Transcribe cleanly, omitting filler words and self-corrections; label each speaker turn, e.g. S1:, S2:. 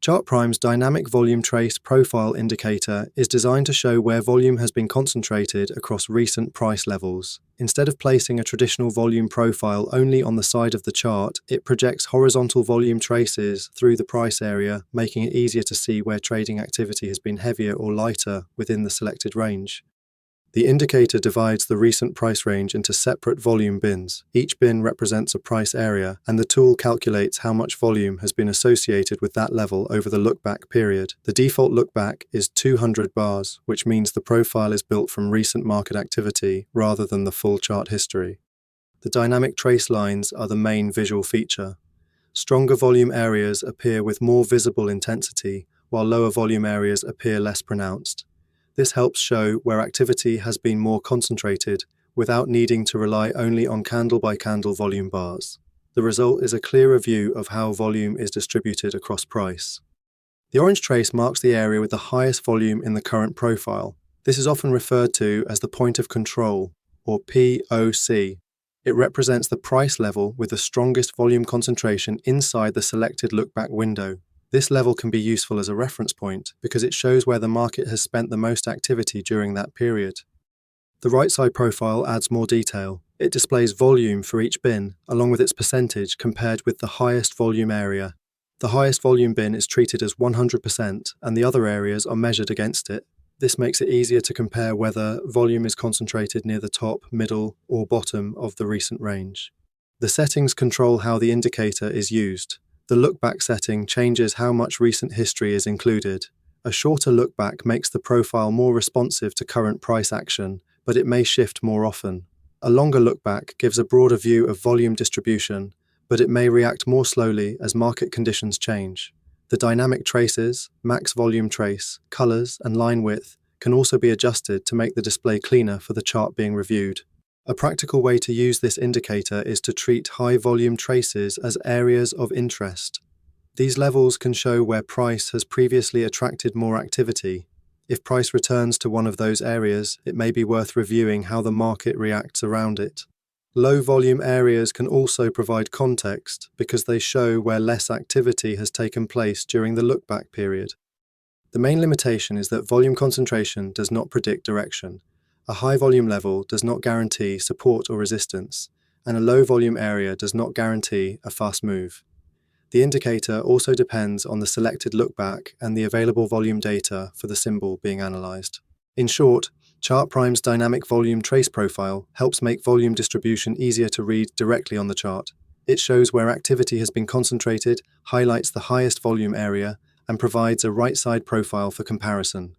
S1: ChartPrime's Dynamic Volume Trace Profile Indicator is designed to show where volume has been concentrated across recent price levels. Instead of placing a traditional volume profile only on the side of the chart, it projects horizontal volume traces through the price area, making it easier to see where trading activity has been heavier or lighter within the selected range. The indicator divides the recent price range into separate volume bins. Each bin represents a price area, and the tool calculates how much volume has been associated with that level over the lookback period. The default lookback is 200 bars, which means the profile is built from recent market activity rather than the full chart history. The dynamic trace lines are the main visual feature. Stronger volume areas appear with more visible intensity, while lower volume areas appear less pronounced. This helps show where activity has been more concentrated without needing to rely only on candle-by-candle volume bars. The result is a clearer view of how volume is distributed across price. The orange trace marks the area with the highest volume in the current profile. This is often referred to as the point of control, or POC. It represents the price level with the strongest volume concentration inside the selected lookback window. This level can be useful as a reference point because it shows where the market has spent the most activity during that period. The right side profile adds more detail. It displays volume for each bin, along with its percentage compared with the highest volume area. The highest volume bin is treated as 100%, and the other areas are measured against it. This makes it easier to compare whether volume is concentrated near the top, middle, or bottom of the recent range. The settings control how the indicator is used. The lookback setting changes how much recent history is included. A shorter lookback makes the profile more responsive to current price action, but it may shift more often. A longer lookback gives a broader view of volume distribution, but it may react more slowly as market conditions change. The dynamic traces, max volume trace, colors, and line width can also be adjusted to make the display cleaner for the chart being reviewed. A practical way to use this indicator is to treat high-volume traces as areas of interest. These levels can show where price has previously attracted more activity. If price returns to one of those areas, it may be worth reviewing how the market reacts around it. Low-volume areas can also provide context because they show where less activity has taken place during the lookback period. The main limitation is that volume concentration does not predict direction. A high volume level does not guarantee support or resistance, and a low volume area does not guarantee a fast move. The indicator also depends on the selected lookback and the available volume data for the symbol being analyzed. In short, ChartPrime's Dynamic Volume Trace Profile helps make volume distribution easier to read directly on the chart. It shows where activity has been concentrated, highlights the highest volume area, and provides a right-side profile for comparison.